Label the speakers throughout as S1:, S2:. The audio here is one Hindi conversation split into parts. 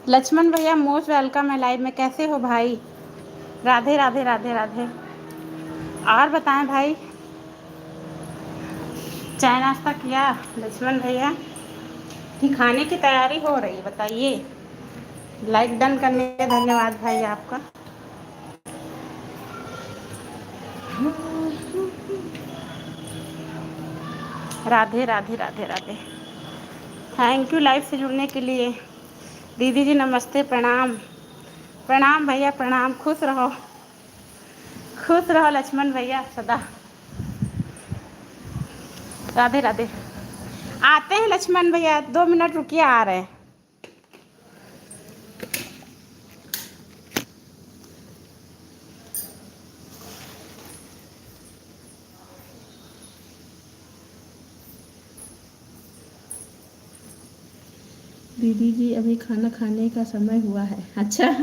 S1: लक्ष्मण भैया मोस्ट वेलकम है लाइव में। कैसे हो भाई? राधे राधे राधे राधे। और बताएं भाई, चाय नाश्ता किया लक्ष्मण भैया कि खाने की तैयारी हो रही? बताइए। लाइक डन करने के धन्यवाद भाई आपका। Radhe Radhe Radhe Radhe. Thank you live से जुड़ने के लिए। दीदी जी नमस्ते, प्रणाम। प्रणाम भैया प्रणाम। खुश रहो, खुश रहो लक्ष्मण भैया सदा। राधे राधे। आते हैं लक्ष्मण भैया, 2 मिनट रुकिए, आ रहे हैं।
S2: दीदी जी अभी खाना खाने का समय हुआ है। अच्छा।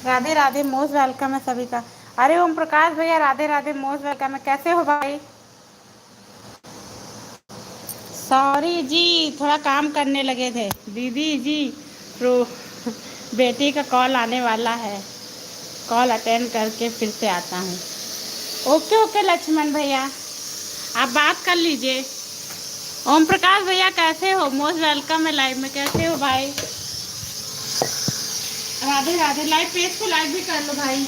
S1: राधे राधे, मोस्ट वेलकम है सभी का। अरे ओम प्रकाश भैया राधे राधे, मोस्ट वेलकम है। कैसे हो भाई? सॉरी जी, थोड़ा काम करने लगे थे दीदी जी। तो बेटी का कॉल आने वाला है, कॉल अटेंड करके फिर से आता हूँ। ओके ओके लक्ष्मण भैया, आप बात कर लीजिए। ओम प्रकाश भैया कैसे हो? मोस्ट वेलकम है लाइव में। कैसे हो भाई? राधे राधे। लाइव पेज को लाइव भी कर लो भाई।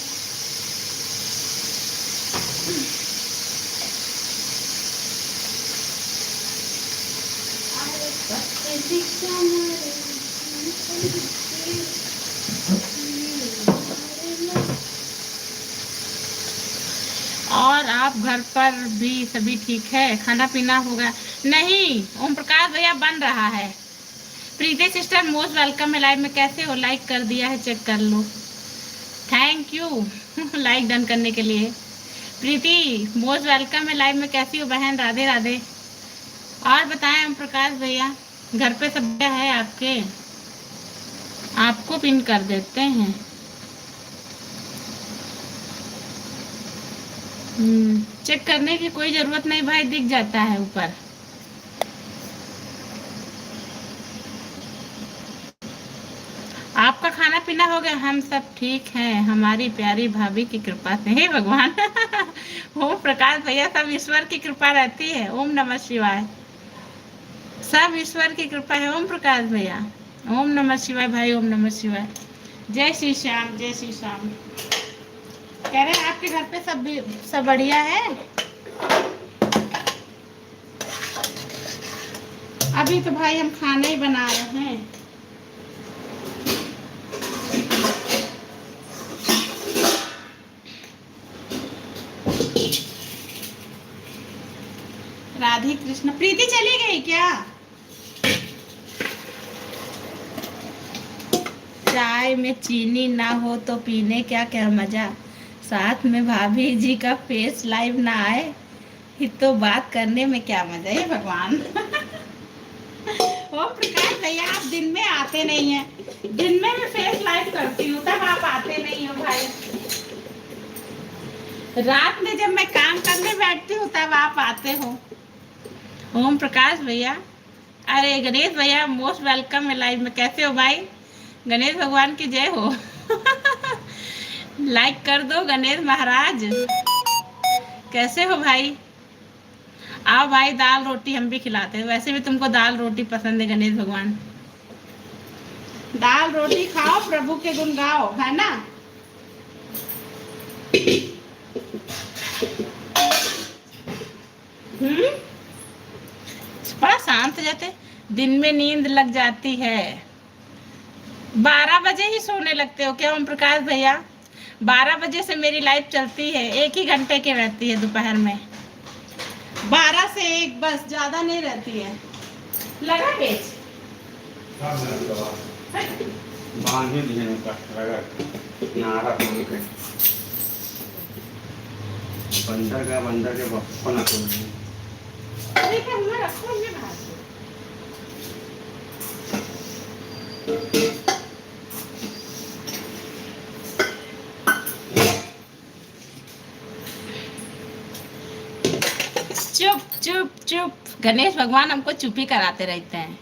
S1: और आप घर पर भी सभी ठीक है? खाना पीना हो गया? नहीं ओम प्रकाश भैया, बन रहा है। प्रीति सिस्टर मोस्ट वेलकम है लाइव में। कैसे हो? लाइक कर दिया है, चेक कर लो। थैंक यू लाइक डन करने के लिए। प्रीति मोस्ट वेलकम है लाइव में। कैसी हो बहन? राधे राधे। और बताएं ओम प्रकाश भैया, घर पे सब क्या है आपके? आपको पिन कर देते हैं। चेक करने की कोई जरूरत नहीं भाई, दिख जाता है ऊपर। आपका खाना पीना हो गया? हम सब ठीक हैं, हमारी प्यारी भाभी की कृपा से। हे भगवान ओम प्रकाश भैया, सब ईश्वर की कृपा रहती है। ओम नमः शिवाय। सब ईश्वर की कृपा है ओम प्रकाश भैया। ओम नमः शिवाय भाई, ओम नमः शिवाय। जय श्री श्याम, जय श्री श्याम। कह रहे हैं आपके घर पे सब बढ़िया है? अभी तो भाई हम खाना ही बना रहे हैं। राधे कृष्ण। प्रीति चली गई क्या? चाय में चीनी ना हो तो पीने क्या क्या मजा, साथ में भाभी जी का फेस लाइव ना आए ही तो बात करने में क्या मजा है भगवान ओ प्रकाश भैया, आप दिन में आते नहीं हैं। दिन में मैं फेस लाइव करती हूँ, तब आप आते नहीं हो भाई। रात में जब मैं काम करने बैठती हूँ तब आप आते हो। ओम प्रकाश भैया, अरे गणेश भैया मोस्ट वेलकम है लाइव में। कैसे हो भाई? गणेश भगवान की जय हो लाइक कर दो गणेश महाराज। कैसे हो भाई? आओ भाई, दाल रोटी हम भी खिलाते हैं। वैसे भी तुमको दाल रोटी पसंद है गणेश भगवान। दाल रोटी खाओ, प्रभु के गुण गाओ, है ना? बड़ा शांत जाते। दिन में नींद लग जाती है। 12 बजे ही सोने लगते हो क्या ओम प्रकाश भैया? 12 बजे से मेरी लाइफ चलती है, 1 ही घंटे की रहती है दोपहर में। 12 से 1 बस, ज्यादा नहीं रहती है। लगा पेज बंदर के बप्पा रखो चुप चुप चुप। गणेश भगवान हमको चुप ही कराते रहते हैं।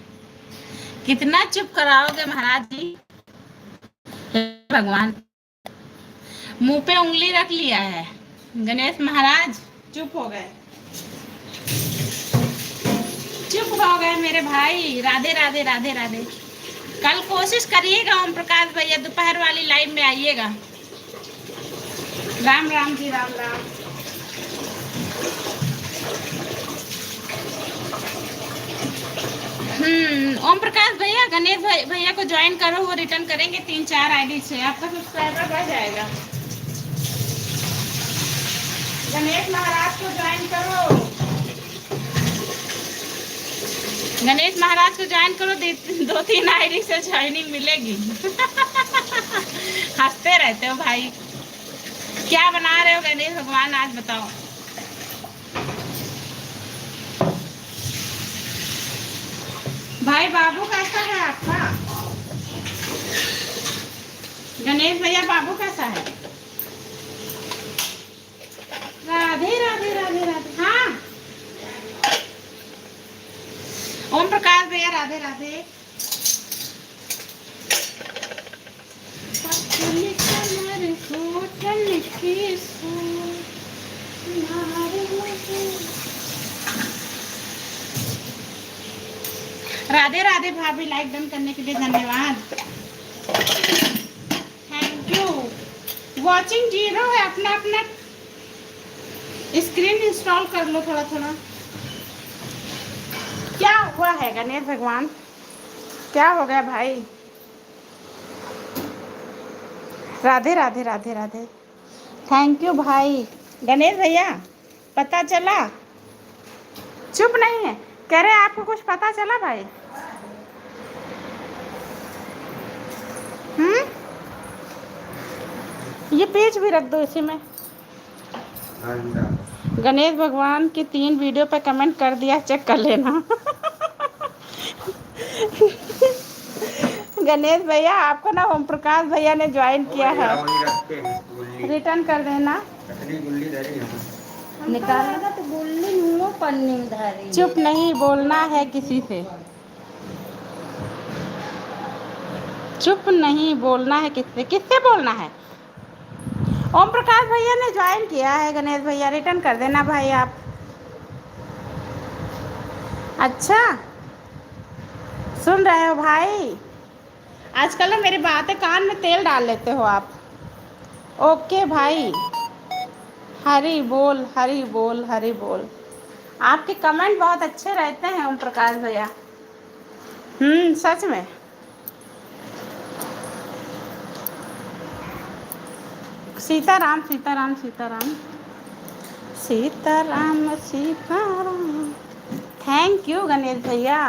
S1: कितना चुप कराओगे महाराज जी? भगवान मुंह पे उंगली रख लिया है। गणेश महाराज चुप हो गए, चुप हो गए मेरे भाई। राधे राधे राधे राधे। कल कोशिश करिएगा ओम प्रकाश भैया, दोपहर वाली लाइव में आइएगा। राम राम जी, राम राम। ओम प्रकाश भैया, गणेश भैया को ज्वाइन करो, वो रिटर्न करेंगे 3-4 आईडी से, आपका सब्सक्राइबर बढ़ जाएगा। गणेश महाराज को ज्वाइन करो, गणेश महाराज को ज्वाइन करो। 2-3 आईडी से ज्वाइनिंग मिलेगी हंसते रहते हो भाई। क्या बना रहे हो गणेश भगवान, आज बताओ। भाई बाबू कैसा है आपका? गणेश भैया बाबू कैसा है? राधे राधे राधे राधे। हाँ ओम प्रकाश भैया राधे राधे। राधे राधे भाभी, लाइक डन करने के लिए धन्यवाद, थैंक यू। वॉचिंग जीरो है, अपना अपना स्क्रीन इंस्टॉल कर लो थोड़ा थोड़ा। क्या हुआ है गणेश भगवान, क्या हो गया भाई? राधे राधे राधे राधे, थैंक यू भाई। गणेश भैया पता चला? चुप नहीं है, कह रहे आपको कुछ पता चला भाई? ये पेज भी रख दो इसी में। गणेश भगवान की 3 वीडियो पे कमेंट कर दिया, चेक कर लेना। गणेश भैया आपको ना ओम प्रकाश भैया ने ज्वाइन किया है, रिटर्न कर देना। निकाल तो गुल्ली मुंह पन्नी धारी। चुप नहीं बोलना है किसी से, चुप नहीं बोलना है किससे, किससे बोलना है? ओम प्रकाश भैया ने ज्वाइन किया है, गणेश भैया रिटर्न कर देना भाई आप। अच्छा सुन रहे हो भाई? आजकल ना मेरी बातें कान में तेल डाल लेते हो आप। ओके भाई, हरी बोल हरी बोल हरी बोल। आपके कमेंट बहुत अच्छे रहते हैं ओम प्रकाश भैया, सच में। सीताराम सीताराम सीताराम सीताराम सीताराम, थैंक यू गणेश भैया।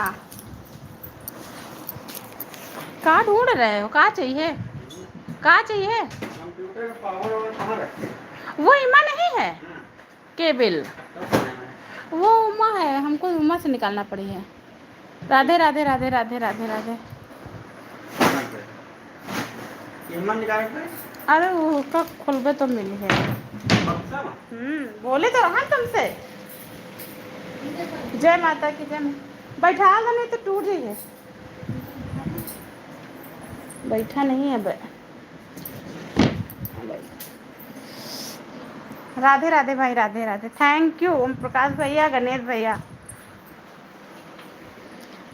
S1: कहाँ ढूंढ रहे हो, कहाँ चाहिए, कहाँ चाहिए?
S3: कंप्यूटर का पावर कहाँ रखते हैं?
S1: वो इमा नहीं है केबल, वो उमा है, हमको उमा से निकालना पड़ी है। राधे राधे राधे राधे राधे राधे। अरे वो का खुलबे तो मिली है। बोले तो रहा तुमसे। जय माता की जय। बैठा दो नहीं तो टूट जाइए। बैठा नहीं है राधे राधे भाई, राधे राधे, थैंक यू ओम प्रकाश भैया, गणेश भैया,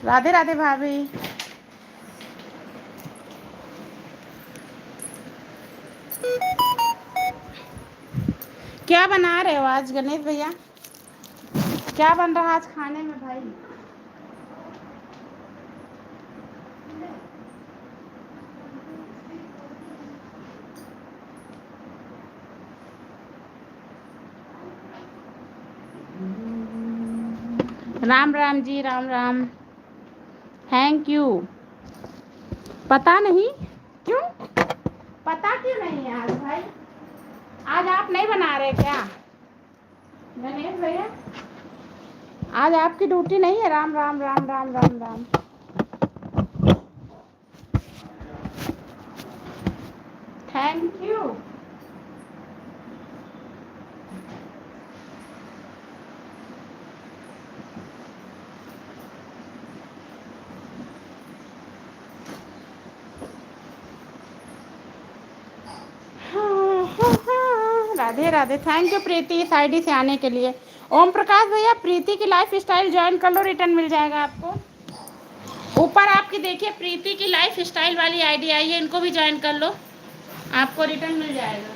S1: राधे राधे भाभी। क्या बना रहे हो आज गणेश भैया, क्या बन रहा आज खाने में भाई? Ram Ram ji, Ram Ram, thank you. पता नहीं क्यों, पता क्यों नहीं है आज भाई? आज आप नहीं बना रहे क्या गणेश भैया? आज आपकी ड्यूटी नहीं है? Ram Ram Ram Ram Ram Ram. Thank you. Radhe Radhe, thank you Preeti इस आईडी से आने के लिए। ओम प्रकाश भैया प्रीति की लाइफ स्टाइल ज्वाइन कर लो, रिटर्न मिल जाएगा आपको। ऊपर आपकी देखिए प्रीति की लाइफ स्टाइल वाली आईडी आई है, इनको भी ज्वाइन कर लो, आपको रिटर्न मिल जाएगा।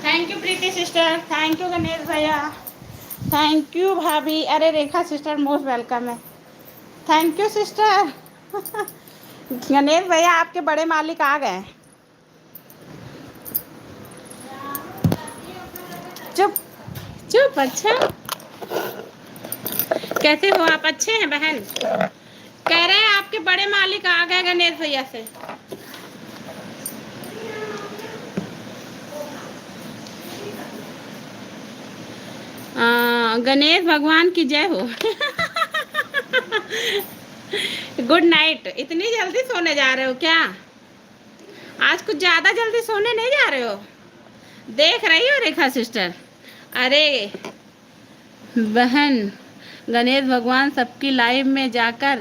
S1: Thank you Preeti sister, thank you Ganesh भैया, थैंक यू भाभी। अरे रेखा सिस्टर मोस्ट वेलकम है, थैंक यू सिस्टर। गणेश भैया आपके बड़े मालिक आ गए। चुप चुप। अच्छा कैसे हो आप? अच्छे हैं बहन? कह रहे हैं आपके बड़े मालिक आ गए गणेश भैया से। गणेश भगवान की जय हो। Good night. इतनी जल्दी सोने जा रहे हो क्या? आज कुछ ज़्यादा जल्दी सोने नहीं जा रहे हो? देख रही हो रेखा सिस्टर? अरे बहन, गणेश भगवान सबकी लाइव में जाकर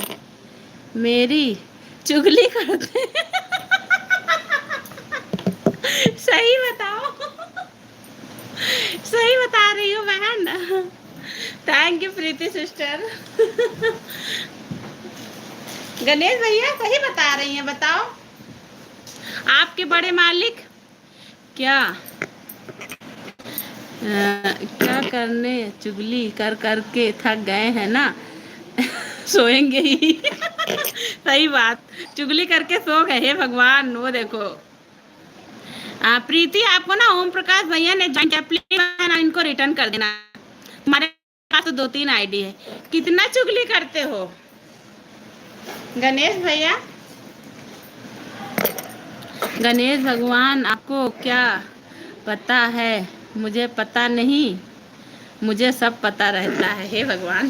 S1: मेरी चुगली करते हैं। सही बताओ, सही बता रही हो बहन। Thank you Preeti sister. Ganesh भैया सही बता रही हैं, बताओ। आपके बड़े मालिक क्या क्या करने, चुगली कर करके थक गए हैं ना। सोएंगे ही। सही बात, चुगली करके सो गए हैं भगवान। वो देखो प्रीति, आपको ना ओम प्रकाश भैया ने ज्वाइन किया, प्लीज इनको रिटर्न कर देना। हमारे पास तो 2-3 आईडी है। कितना चुगली करते हो गणेश भैया। गणेश भगवान, आपको क्या पता है? मुझे पता नहीं, मुझे सब पता रहता है। हे भगवान,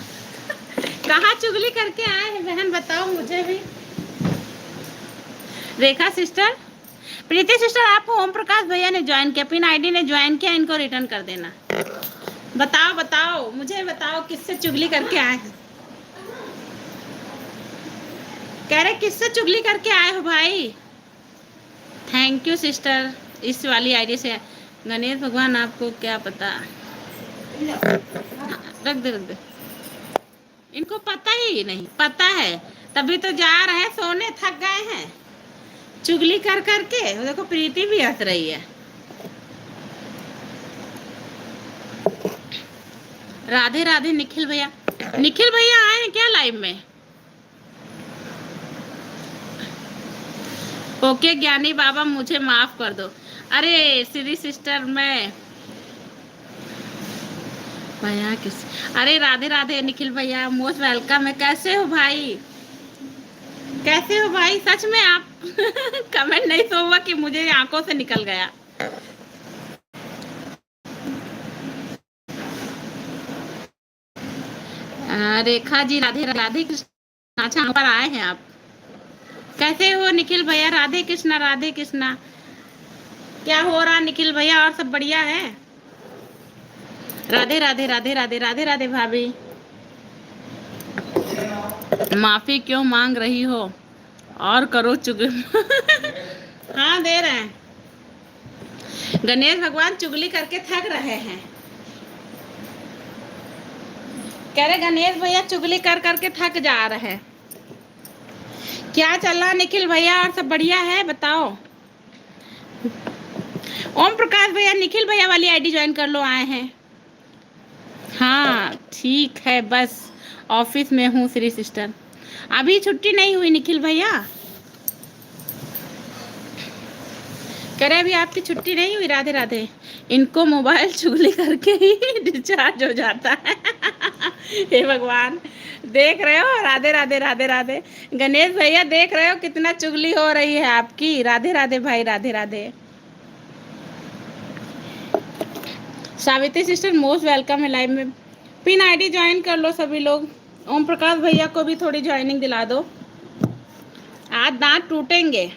S1: कहाँ चुगली करके आए हैं बहन, बताओ मुझे भी। रेखा सिस्टर, प्रीति सिस्टर, आपको ओम प्रकाश भैया ने ज्वाइन किया, पिन आईडी ने ज्वाइन किया, इनको रिटर्न कर देना। बताओ बताओ, मुझे बताओ किससे चुगली करके आए हैं। कह रहे किससे चुगली करके आए हो भाई। थैंक यू सिस्टर, इस वाली आईडी से। गणेश भगवान, आपको क्या पता। रख दे रख दे, इनको पता ही नहीं। पता है तभी तो जा रहे हैं सोने, थक गए हैं चुगली कर करके। देखो प्रीति भी हंस रही है। राधे राधे निखिल भैया। निखिल भैया आए हैं क्या लाइव में? ओके ज्ञानी बाबा, मुझे माफ कर दो। अरे श्री सिस्टर, मैं भैया किस, अरे राधे राधे निखिल भैया, मोस्ट वेलकम है। कैसे हो भाई, कैसे हो भाई? सच में आप कमेंट नहीं तो हुआ कि मुझे आंखों से निकल गया। रेखा जी, राधे राधे कृष्णा। अच्छा, पर आए हैं आप। कैसे हो निखिल भैया? राधे कृष्णा, राधे कृष्णा। क्या हो रहा निखिल भैया? और सब बढ़िया है? राधे राधे राधे राधे राधे राधे भाभी। माफी क्यों मांग रही हो? और करो चुगली। हाँ दे रहे हैं। गणेश भगवान चुगली करके थक रहे हैं। कह रहे गणेश भैया चुगली कर करके थक जा रहे हैं। क्या चल रहा निखिल भैया? और सब बढ़िया है? बताओ। ओम प्रकाश भैया, निखिल भैया वाली आईडी ज्वाइन कर लो, आए हैं। हाँ ठीक है, बस ऑफिस में हूँ श्री सिस्टर। अभी छुट्टी नहीं हुई निखिल भैया? कह रहे अभी आपकी छुट्टी नहीं हुई? राधे राधे। इनको मोबाइल चुगली करके ही डिस्चार्ज हो जाता है। हे भगवान, देख रहे हो? राधे राधे राधे राधे। गणेश भैया देख रहे हो कितना चुगली हो रही है आपकी। राधे राधे भाई, Radhe Radhe. Savitri sister, most welcome है लाइव में। पिन आईडी ज्वाइन कर लो सभी लोग। ओम प्रकाश भैया को भी थोड़ी ज्वाइनिंग दिला दो। आज दांत टूटेंगे।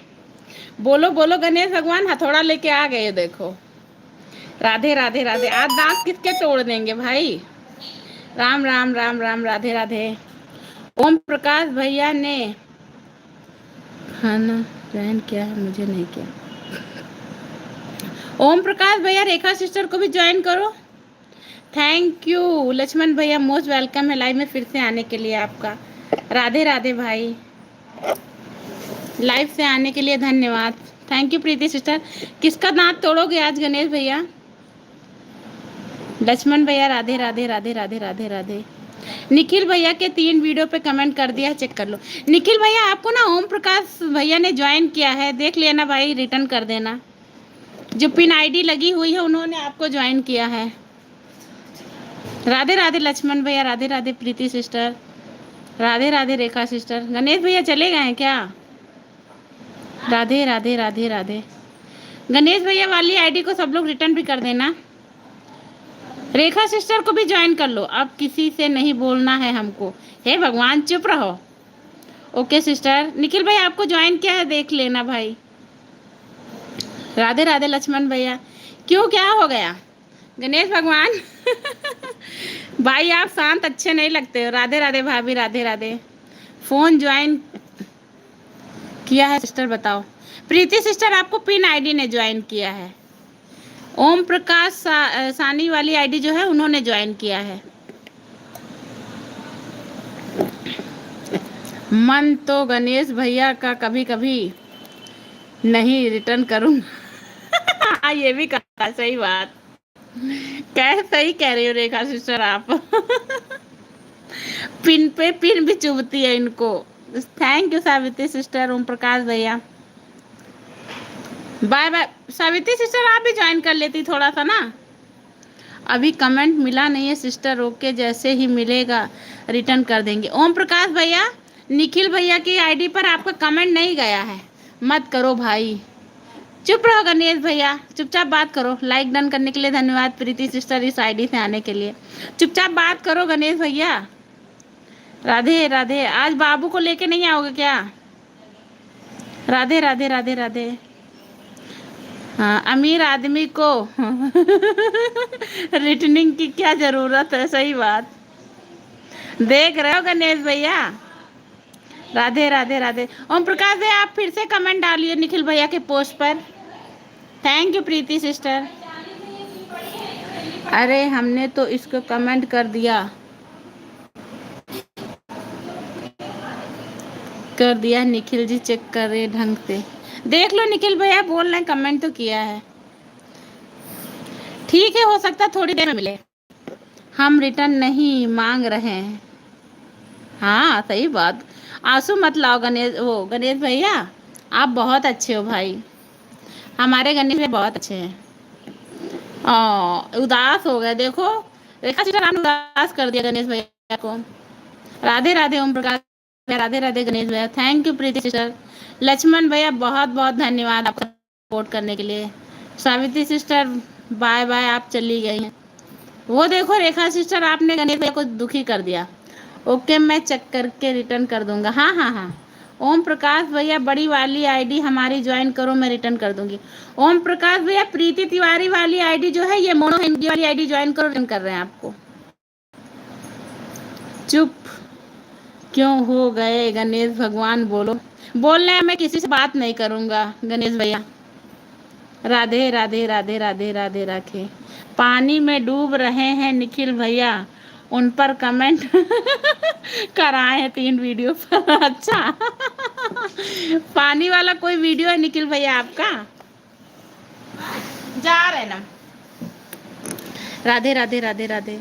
S1: बोलो बोलो गणेश भगवान, हथौड़ा लेके आ गए देखो। राधे राधे राधे। आज दांत किसके तोड़ देंगे भाई। राम राम राम राम, राधे राधे। ओम प्रकाश भैया ने खाना ज्वाइन किया है, मुझे नहीं किया। ओम प्रकाश भैया, रेखा सिस्टर को भी ज्वाइन करो। थैंक यू लक्ष्मण भैया, मोस्ट वेलकम है लाइव में फिर से आने के लिए आपका। राधे राधे भाई, लाइव से आने के लिए धन्यवाद। Thank you Preeti sister. किसका दांत तोड़ोगे आज गणेश भैया? लक्ष्मण भैया, राधे राधे राधे राधे राधे राधे। निखिल भैया के 3 वीडियो पे कमेंट कर दिया, चेक कर लो। निखिल भैया, आपको ना ओम प्रकाश भैया ने ज्वाइन किया है, देख लेना भाई, रिटर्न कर देना। जो पिन आईडी लगी हुई है उन्होंने आपको ज्वाइन किया है। राधे राधे लक्ष्मण भैया, राधे राधे प्रीति सिस्टर, राधे राधे रेखा सिस्टर। गणेश भैया चले गए हैं क्या? राधे राधे राधे राधे। गणेश भैया वाली आईडी को सब लोग रिटर्न भी कर देना। रेखा सिस्टर को भी ज्वाइन कर लो। अब किसी से नहीं बोलना है हमको। हे भगवान, चुप रहो। Okay sister. निखिल भाई आपको ज्वाइन किया है, देख लेना भाई। राधे राधे लक्ष्मण भैया। क्यों, क्या हो गया गणेश भगवान? भाई आप शांत अच्छे नहीं लगते हो। राधे राधे भाभी, राधे राधे। फोन ज्वाइन किया है सिस्टर, बताओ। प्रीति सिस्टर आपको पिन आईडी ने ज्वाइन किया है। ओम प्रकाश सानी वाली आईडी जो है उन्होंने ज्वाइन किया है। मन तो गणेश भैया का कभी कभी नहीं रिटर्न करूंगा। हाँ ये भी कहा, सही बात सही कह रही हो रेखा सिस्टर आप। पिन पे पिन भी चुभती है इनको। Thank you Savitri sister, Om Prakash भैया, बाय बाय। सावित्री सिस्टर आप भी ज्वाइन कर लेती थोड़ा सा ना। अभी कमेंट मिला नहीं है सिस्टर, ओके जैसे ही मिलेगा रिटर्न कर देंगे। ओम प्रकाश भैया, निखिल भैया की आईडी पर आपका कमेंट नहीं गया है, मत करो भाई। चुप रहो गणेश भैया, चुपचाप बात करो। लाइक डन करने के लिए धन्यवाद प्रीति सिस्टर, इस आईडी से आने के लिए। चुपचाप बात करो गणेश भैया। राधे राधे। आज बाबू को लेके नहीं आओगे क्या? राधे राधे राधे राधे। हाँ, अमीर आदमी को रिटर्निंग की क्या जरूरत है, सही बात। देख रहे हो गणेश भैया। राधे राधे राधे। ओम प्रकाश भैया आप फिर से कमेंट डालिए निखिल भैया के पोस्ट पर। Thank you Preeti sister. अरे हमने तो इसको कमेंट कर दिया निखिल जी, चेक करे ढंग से देख लो। निखिल भैया बोल रहे हैं, कमेंट तो किया है। ठीक है, हो सकता है थोड़ी देर में मिले। हम रिटर्न नहीं मांग रहे हैं। हाँ सही बात। आंसू मत लाओ गणेश भैया, आप बहुत अच्छे हो भाई। हमारे गणेश भैया बहुत अच्छे हैं। उदास हो गए देखो, रेखा सिस्टर आपने उदास कर दिया गणेश भैया को। राधे राधे ओम प्रकाश, राधे राधे गणेश भैया। Thank you Preeti sister. Lakshman भैया बहुत बहुत धन्यवाद आपका सपोर्ट करने के लिए। सावित्री सिस्टर बाय बाय, आप चली गई हैं। वो देखो रेखा सिस्टर आपने गणेश भैया को दुखी कर दिया। ओके मैं चेक करके रिटर्न कर दूंगा। हाँ हाँ हाँ। ओम प्रकाश भैया बड़ी वाली आईडी हमारी ज्वाइन करो, मैं रिटर्न कर दूंगी। ओम प्रकाश भैया प्रीति तिवारी वाली आईडी जो है, ये मोनो हिंदी वाली आईडी ज्वाइन करो, रिटर्न कर रहे हैं आपको। चुप क्यों हो गए गणेश भगवान, बोलो। बोल रहे हैं मैं किसी से बात नहीं करूंगा गणेश भैया। राधे राधे राधे राधे राधे राधे। पानी में डूब रहे हैं निखिल भैया, उन पर कमेंट कराए हैं 3 वीडियो पर। अच्छा पानी वाला कोई वीडियो है निखिल भैया आपका? जा रहे ना। राधे राधे राधे राधे।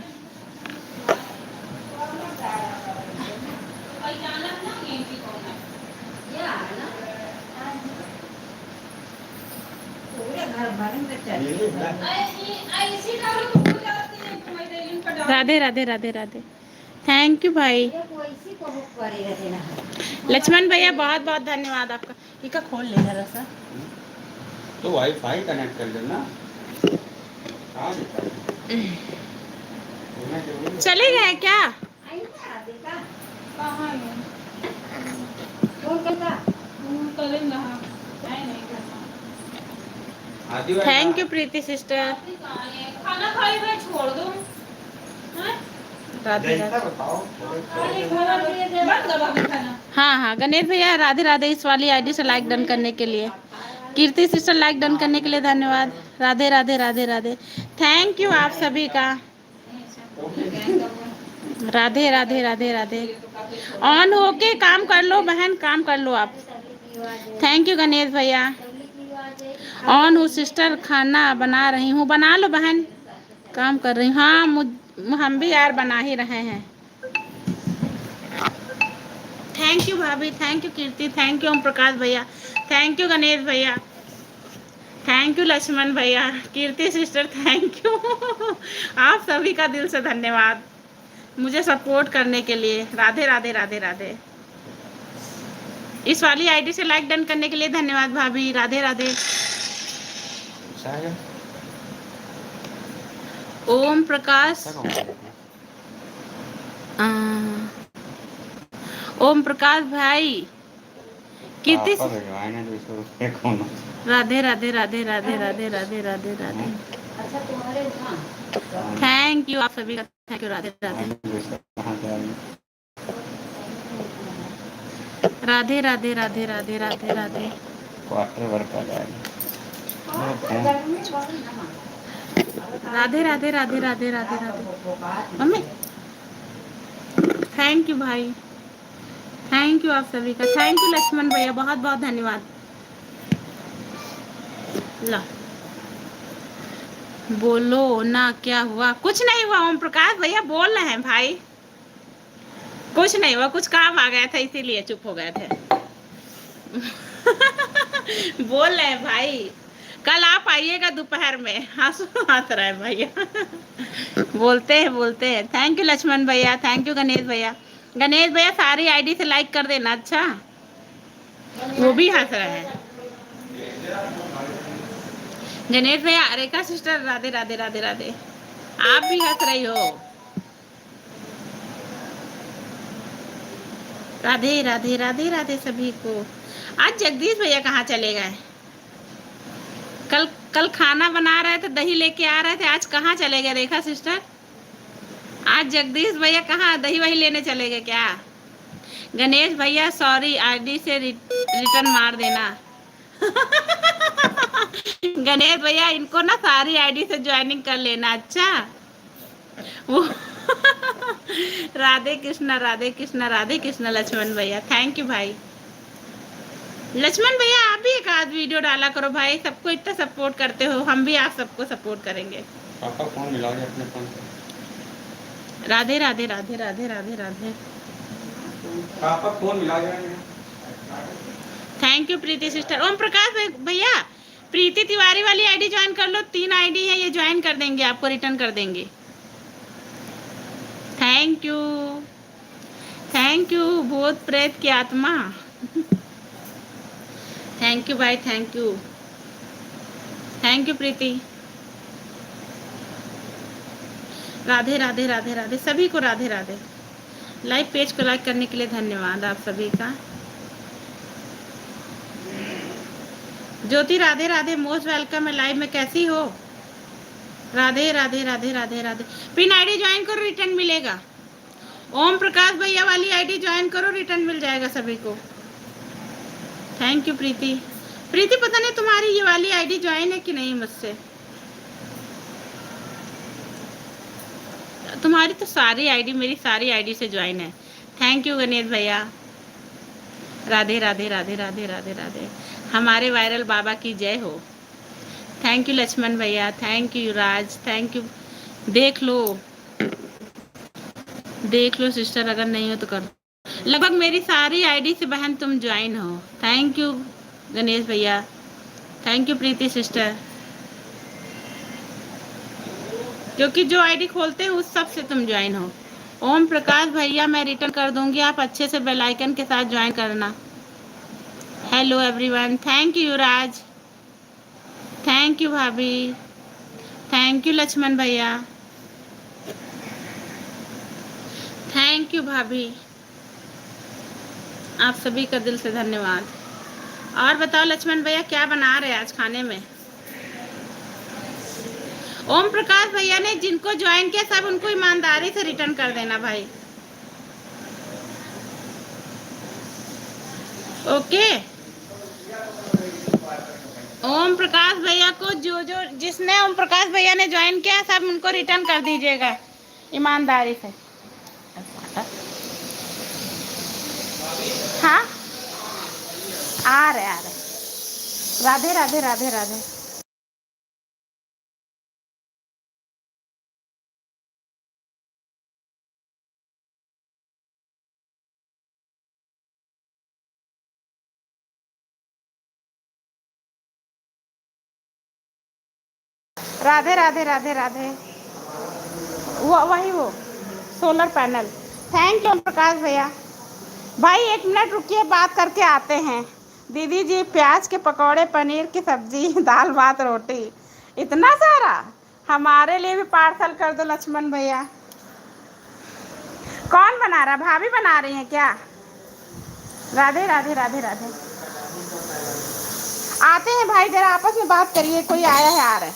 S1: राधे राधे राधे राधे। थैंक यू भाई। लक्ष्मण भैया बहुत बहुत धन्यवाद आपका। इका खोल ले जरा सा,
S3: तो वाईफाई कनेक्ट कर लेना।
S1: चले गए क्या? Thank you Preeti sister. खाना खाई मैं छोड़ दूं। राधे राधे। हाँ हाँ गणेश भैया राधे राधे। इस वाली आईडी से लाइक डन करने के लिए, कीर्ति सिस्टर लाइक डन करने के लिए धन्यवाद। राधे राधे राधे राधे। थैंक यू आप सभी का। राधे राधे राधे राधे। ऑन होके काम कर लो बहन, काम कर लो आप। थैंक यू गणेश भैया। ऑन हूँ सिस्टर, खाना बना रही हूँ। बना लो बहन, काम कर रही हूँ। हाँ हम भी यार बना ही रहे हैं। थैंक यू भाभी, thank you Kirti, thank you Om Prakash भैया, थैंक यू गणेश भैया, थैंक यू लक्ष्मण भैया, कीर्ति सिस्टर थैंक यू। आप सभी का दिल से धन्यवाद मुझे सपोर्ट करने के लिए। राधे राधे राधे राधे। इस वाली आईडी से लाइक डन करने के लिए धन्यवाद भाभी। राधे राधे। ओम प्रकाश ओम प्रकाश भाई कीर्ति
S3: पापा भिजवाए ना तो इसको उसके कौन।
S1: राधे राधे राधे राधे राधे राधे राधे राधे। थैंक यू आप सभी का, थैंक यू। राधे राधे
S3: कहाँ से आई?
S1: राधे राधे राधे राधे राधे राधे।
S3: क्वार्टर वर्क आ जाएगा।
S1: Radhe Radhe Radhe Radhe Radhe Radhe. Mummy thank you भाई, थैंक यू आप सभी का, थैंक यू लक्ष्मण भैया, बहुत बहुत धन्यवाद। ला बोलो ना क्या हुआ? कुछ नहीं हुआ ओम प्रकाश भैया, बोल रहे हैं भाई। कुछ नहीं हुआ, कुछ काम आ गया था इसीलिए चुप हो गए थे। बोल रहे हैं भाई, कल आप आइएगा दोपहर में। हंस रहा है भैया। बोलते हैं। थैंक यू लक्ष्मण भैया, थैंक यू गणेश भैया। गणेश भैया सारी आईडी से लाइक कर देना। अच्छा वो भी हंस रहे हैं। गणेश भैया, रेखा सिस्टर राधे राधे राधे राधे। आप भी हंस रही हो। राधे राधे राधे राधे सभी को। आज जगदीश भैया कहाँ चले गए? कल खाना बना रहे थे, दही लेके आ रहे थे, आज कहाँ चले गए रेखा सिस्टर? आज जगदीश भैया कहाँ दही वही लेने चले गए क्या? गणेश भैया सॉरी, आईडी से रिटर्न मार देना। गणेश भैया इनको ना सारी आईडी से ज्वाइनिंग कर लेना। अच्छा वो राधे कृष्णा राधे कृष्णा राधे कृष्णा। लक्ष्मण भैया थैंक यू भाई। लक्ष्मण भैया आप भी एक आध वीडियो डाला करो भाई, सबको इतना सपोर्ट करते हो, हम भी आप सबको सपोर्ट करेंगे।
S3: पापा फोन मिलाओगे अपने फोन से?
S1: राधे राधे राधे राधे राधे राधे।
S3: पापा फोन मिलाओगे?
S1: Thank you Preeti sister. Om Prakash भैया प्रीति तिवारी वाली आईडी ज्वाइन कर लो, 3 आईडी है, ये ज्वाइन कर देंगे, आपको रिटर्न कर देंगे। थैंक यू भूत प्रेत की आत्मा। थैंक यू भाई, थैंक यू प्रीति। राधे राधे राधे राधे सभी को, राधे राधे। लाइव पेज को लाइक करने के लिए धन्यवाद आप सभी का। ज्योति राधे राधे, मोस्ट वेलकम है लाइव में, कैसी हो? Radhe Radhe Radhe Radhe Radhe. Pin ID join करो, रिटर्न मिलेगा। ओम प्रकाश भैया वाली आईडी ज्वाइन करो, रिटर्न मिल जाएगा सभी को। थैंक यू प्रीति। प्रीति पता नहीं तुम्हारी ये वाली आईडी ज्वाइन है कि नहीं मुझसे। तुम्हारी तो सारी आईडी मेरी सारी आईडी से ज्वाइन है। थैंक यू गणेश भैया। राधे राधे राधे राधे राधे राधे। हमारे वायरल बाबा की जय हो। थैंक यू लक्ष्मण भैया, thank you Raj, thank you. देख लो सिस्टर, अगर नहीं हो तो कर। लगभग मेरी सारी आईडी से बहन तुम ज्वाइन हो। थैंक यू गणेश भैया, थैंक यू प्रीति सिस्टर। क्योंकि जो आईडी खोलते हैं उस सब से तुम ज्वाइन हो। ओम प्रकाश भैया मैं रिटर्न कर दूंगी, आप अच्छे से बेल आइकन के साथ ज्वाइन करना। Hello everyone, thank you Raj, thank you भाभी, थैंक यू लक्ष्मण भैया, थैंक यू भाभी, आप सभी का दिल से धन्यवाद। और बताओ लक्ष्मण भैया क्या बना रहे हैं आज खाने में? ओम प्रकाश भैया ने जिनको ज्वाइन किया सब उनको ईमानदारी से रिटर्न कर देना भाई। ओके। ओम प्रकाश भैया को जो जिसने ओम प्रकाश भैया ने ज्वाइन किया सब उनको रिटर्न कर दीजिएगा ईमानदारी से। हाँ आ रहे। राधे राधे राधे राधे। राधे राधे राधे राधे। वो सोलर पैनल। थैंक यू प्रकाश भैया। भाई 1 मिनट रुकिए, बात करके आते हैं। दीदी जी प्याज के पकौड़े, पनीर की सब्जी, दाल भात रोटी, इतना सारा हमारे लिए भी पार्सल कर दो लक्ष्मण भैया। कौन बना रहा? भाभी बना रही हैं क्या? राधे राधे राधे राधे। आते हैं भाई, जरा आपस में बात करिए, कोई आया है, आ रहा है।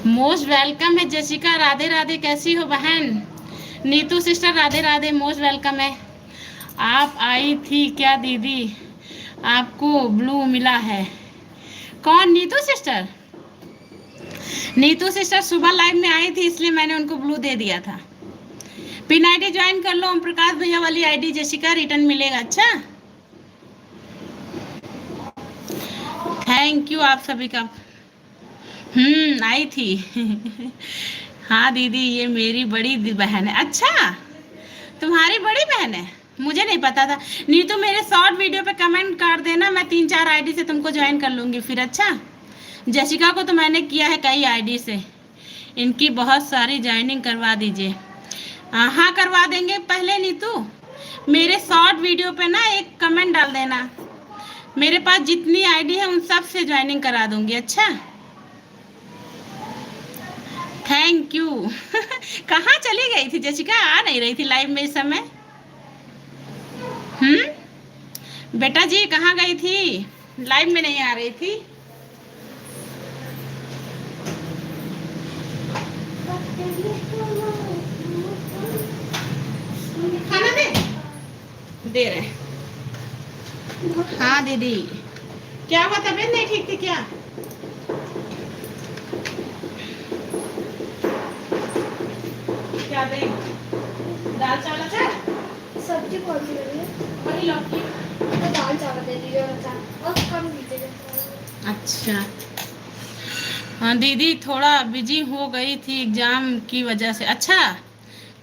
S1: मोस्ट वेलकम है जशिका, राधे राधे। कैसी हो बहन? Neetu sister Radhe Radhe, most welcome है। आप आई थी क्या दीदी? आपको ब्लू मिला है? कौन? नीतू सिस्टर? नीतू सिस्टर सुबह लाइव में आई थी, इसलिए मैंने उनको ब्लू दे दिया था। पिन आईडी ज्वाइन कर लो। ओम प्रकाश भैया वाली आईडी जशिका, रिटर्न मिलेगा। अच्छा, थैंक यू आप सभी का। आई थी। हाँ दीदी, ये मेरी बड़ी बहन है। अच्छा, तुम्हारी बड़ी बहन है, मुझे नहीं पता था। नहीं तो मेरे शॉर्ट वीडियो पे कमेंट कर देना, मैं 3-4 आईडी से तुमको ज्वाइन कर लूंगी फिर। अच्छा, जशिका को तो मैंने किया है कई आईडी से, इनकी बहुत सारी ज्वाइनिंग करवा दीजिए। हाँ करवा देंगे। पहले नीतू मेरे शॉर्ट वीडियो पे ना एक कमेंट डाल देना, मेरे पास जितनी आईडी है उन सब से ज्वाइनिंग करा दूंगी। अच्छा, थैंक यू। कहाँ चली गई थी जशिका? आ नहीं रही थी लाइव में इस समय। बेटा जी कहाँ गई थी? लाइव में नहीं आ रही थी। खाना दे रहे। हाँ दीदी, क्या हुआ? तबीयत नहीं ठीक थी क्या? क्या दे? दाल चावल अचार?
S4: सब्जी कौन सी बनी है?
S1: वही लौकी।
S4: तो दाल चावल दे दीजिए और अचार और कम दीजिएगा।
S1: अच्छा, हाँ दीदी थोड़ा बिजी हो गई थी एग्जाम की वजह से। अच्छा,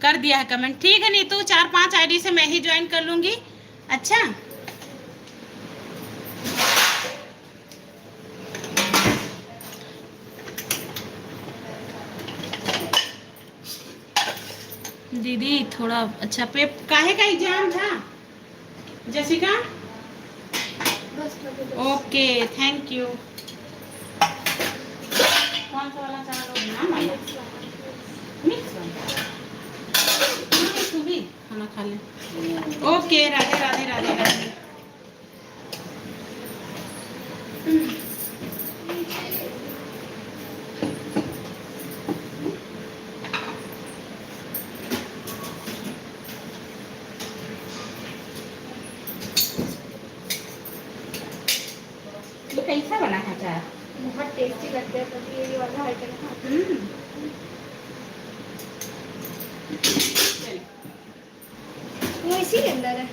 S1: कर दिया है कमेंट। ठीक है नीतू, 4-5 आईडी से मैं ही ज्वाइन कर लूंगी। अच्छा, दीदी थोड़ा अच्छा पे काहे का एग्जाम था जसिका? Okay, thank you. कौन सा वाला चावल ना? मिक्स वाला। तू भी खाना खा ले। ओके, राधे राधे राधे राधे। ये कैसा बना है चाय?
S4: बहुत टेस्टी लगता है, तभी ये वाला आइटम खाते हैं। वो इसी के अंदर है।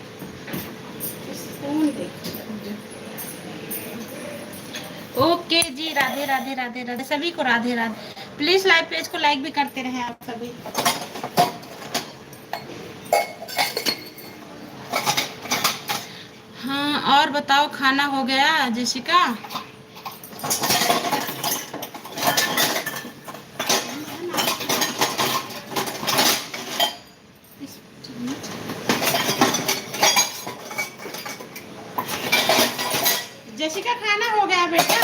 S1: ओके जी, राधे राधे राधे राधे सभी को, Radhe Radhe. Please live page को लाइक भी करते रहे आप सभी। हाँ और बताओ, खाना हो गया जशिका? जशिका खाना हो गया बेटा?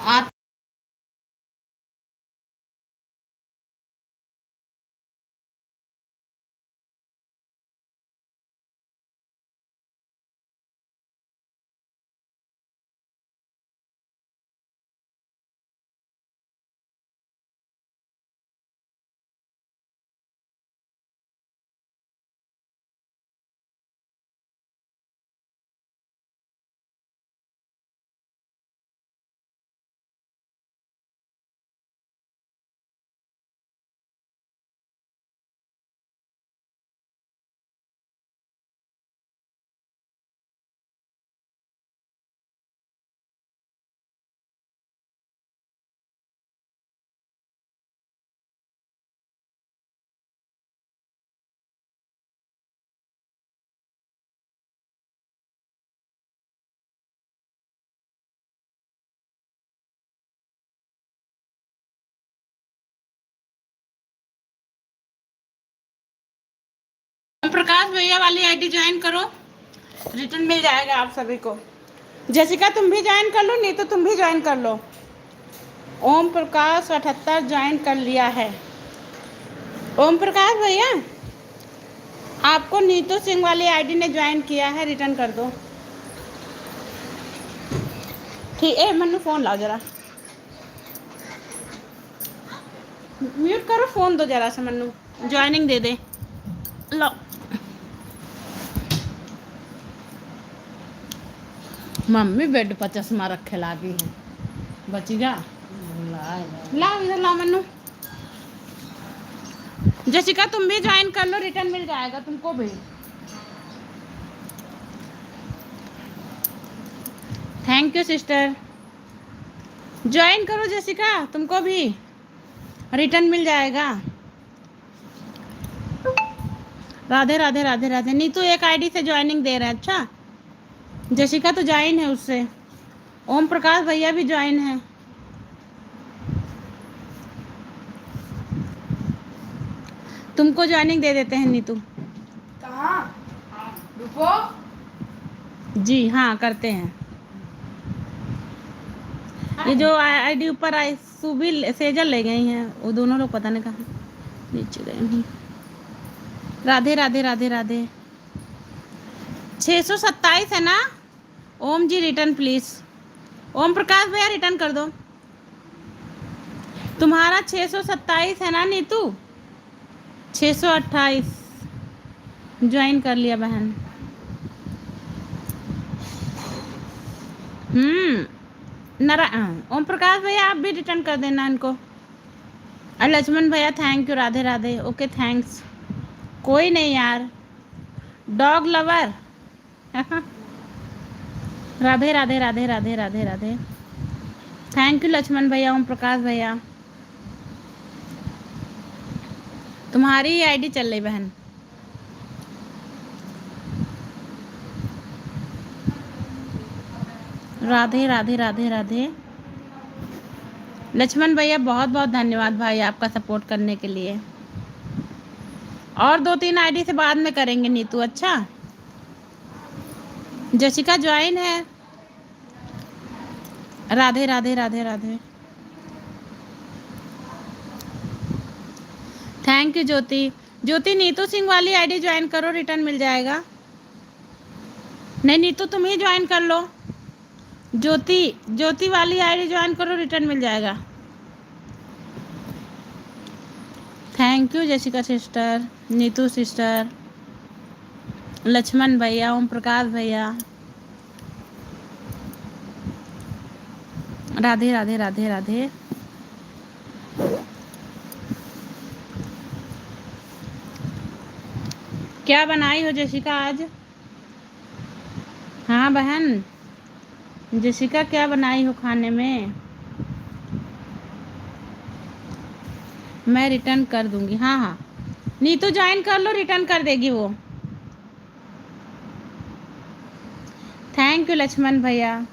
S1: आप ओम प्रकाश भैया वाली आईडी ज्वाइन करो, रिटर्न मिल जाएगा आप सभी को। जसिका तुम भी ज्वाइन कर लो, नहीं तो तुम भी ज्वाइन कर लो। ओम प्रकाश 78 ज्वाइन कर लिया है। ओम प्रकाश भैया, आपको नीतू सिंह वाली आईडी ने ज्वाइन किया है, रिटर्न कर दो। ठीक है मन्नू फ़ोन लाओ जरा, म्यूट करो, फ़ोन दो जरा सा मन्नू, ज्वाइनिंग दे दे। लो मम्मी बेड पर चश्मा रखे लागी है, बचेगा। लाओ इधर लाओ मन्नू। जसिका तुम भी ज्वाइन कर लो, रिटर्न मिल जाएगा तुमको भी। थैंक यू सिस्टर, ज्वाइन करो जसिका, तुमको भी रिटर्न मिल जाएगा। राधे राधे राधे राधे। नीतू एक आईडी से ज्वाइनिंग दे रहे हैं। अच्छा जसिका तो ज्वाइन है उससे, ओम प्रकाश भैया भी ज्वाइन है। तुमको ज्वाइनिंग दे देते हैं नीतू।
S4: कहाँ? रुको।
S1: जी हाँ करते हैं। ये जो आईडी ऊपर आई सुबी सेजल ले गई हैं, वो दोनों लोग पता नहीं कहाँ नीचे गए हैं। राधे राधे राधे राधे। 627 है ना? ओम जी रिटर्न प्लीज। ओम प्रकाश भैया रिटर्न कर दो। तुम्हारा 627 है ना नीतू? 628 ज्वाइन कर लिया बहन। ओम प्रकाश भैया आप भी रिटर्न कर देना इनको। और लक्ष्मण भैया thank you, Radhe Radhe. Okay thanks. कोई नहीं यार, dog lover. Radhe Radhe Radhe Radhe Radhe Radhe. Thank you Lakshman भैया, ओम प्रकाश भैया। तुम्हारी ही आईडी चल रही बहन। राधे राधे राधे राधे। लक्ष्मण भैया बहुत बहुत धन्यवाद भाई आपका सपोर्ट करने के लिए। और 2-3 आईडी से बाद में करेंगे नीतू। अच्छा जसिका ज्वाइन है। राधे राधे राधे राधे। थैंक यू ज्योति। ज्योति नीतू सिंह वाली आईडी ज्वाइन करो, रिटर्न मिल जाएगा। नहीं नीतू तुम ही ज्वाइन कर लो। ज्योति वाली आईडी ज्वाइन करो, रिटर्न मिल जाएगा। Thank you Jessica sister, Neetu sister, Lakshman भैया, ओम प्रकाश भैया। राधे राधे राधे राधे। क्या बनाई हो जसिका आज? हाँ बहन जसिका क्या बनाई हो खाने में? मैं रिटर्न कर दूंगी। हाँ हाँ नीतू ज्वाइन कर लो, रिटर्न कर देगी वो। थैंक यू लक्ष्मण भैया।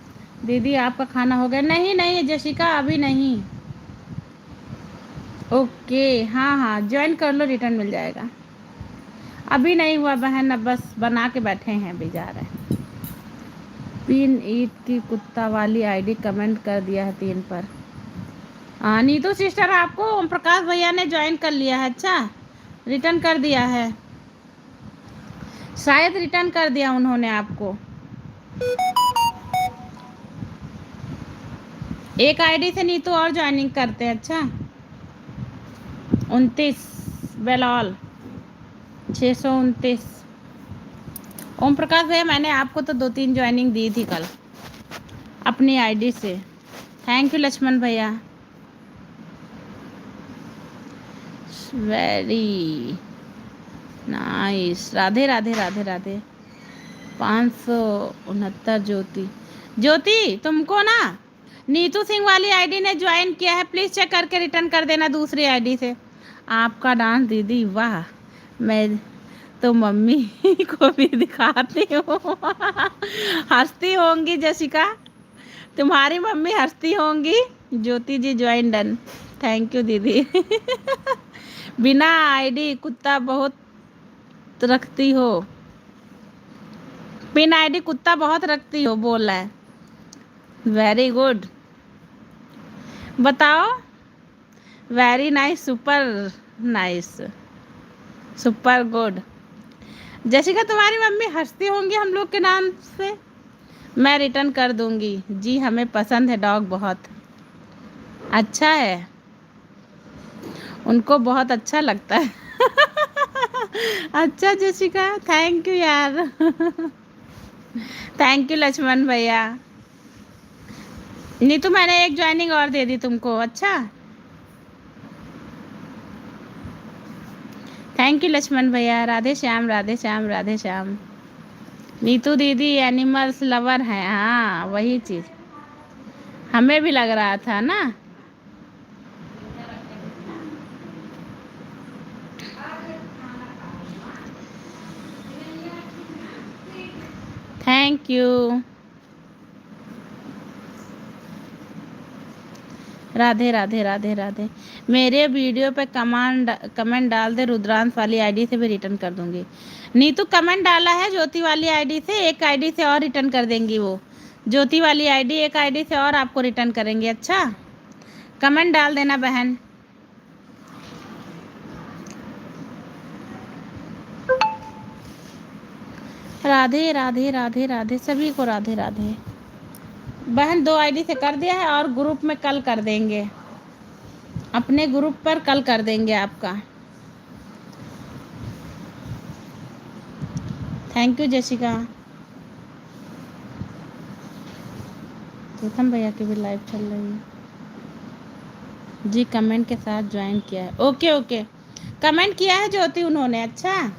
S1: दीदी आपका खाना हो गया? नहीं नहीं जसिका अभी नहीं। ओके हाँ हाँ ज्वाइन कर लो, रिटर्न मिल जाएगा। अभी नहीं हुआ बहन, अब बस बना के बैठे हैं, अभी जा रहे हैं। पिन ईद की कुत्ता वाली आईडी कमेंट कर दिया है 3 पर। नीतू सिस्टर आपको ओम प्रकाश भैया ने ज्वाइन कर लिया है। अच्छा रिटर्न कर दिया है, शायद रिटर्न कर दिया उन्होंने आपको। एक आईडी से नीतू और ज्वाइनिंग करते हैं। अच्छा 29 बेलॉल 629। ओम प्रकाश भैया मैंने आपको तो 2-3 ज्वाइनिंग दी थी कल अपनी आईडी से। थैंक यू लक्ष्मण भैया, वेरी नाइस। राधे राधे राधे राधे। 569 ज्योति तुमको ना नीतू सिंह वाली आईडी ने ज्वाइन किया है, प्लीज़ चेक करके रिटर्न कर देना दूसरी आईडी से। आपका डांस दीदी वाह, मैं तो मम्मी को भी दिखाती हूँ। हंसती होंगी जसिका, तुम्हारी मम्मी हंसती होंगी। ज्योति जी ज्वाइन डन, थैंक यू दीदी। बिना आईडी कुत्ता बहुत रखती हो, पिन आईडी कुत्ता बहुत रखती हो बोल रहा है। वेरी गुड, बताओ। Very nice, super nice, super good. जैसे कि तुम्हारी मम्मी हंसती होंगी हम लोग के नाम से, मैं रिटर्न कर दूंगी जी, हमें पसंद है डॉग, बहुत अच्छा है, उनको बहुत अच्छा लगता है। अच्छा जशिका, थैंक यू यार। थैंक यू लक्ष्मण भैया। नीतू मैंने एक ज्वाइनिंग और दे दी तुमको। अच्छा, थैंक यू लक्ष्मण भैया। राधे श्याम, राधे श्याम, राधे श्याम। नीतू दीदी एनिमल्स लवर हैं, हाँ वही चीज़ हमें भी लग रहा था ना। Thank you. राधे राधे राधे राधे। मेरे वीडियो पे कमेंट डाल दे, रुद्रांश वाली आईडी से भी रिटर्न कर दूंगी। नीतू कमेंट डाला है ज्योति वाली आईडी से, एक आईडी से और रिटर्न कर देंगी वो। ज्योति वाली आईडी एक आईडी से और आपको रिटर्न करेंगे। अच्छा, कमेंट डाल देना बहन। राधे राधे राधे राधे, सभी को राधे राधे। बहन 2 आईडी से कर दिया है और ग्रुप में कल कर देंगे, अपने ग्रुप पर कल कर देंगे आपका। Thank you जशिका। गौतम भैया की भी लाइव चल रही है जी, कमेंट के साथ ज्वाइन किया है। ओके ओके, कमेंट किया है ज्योति उन्होंने। अच्छा,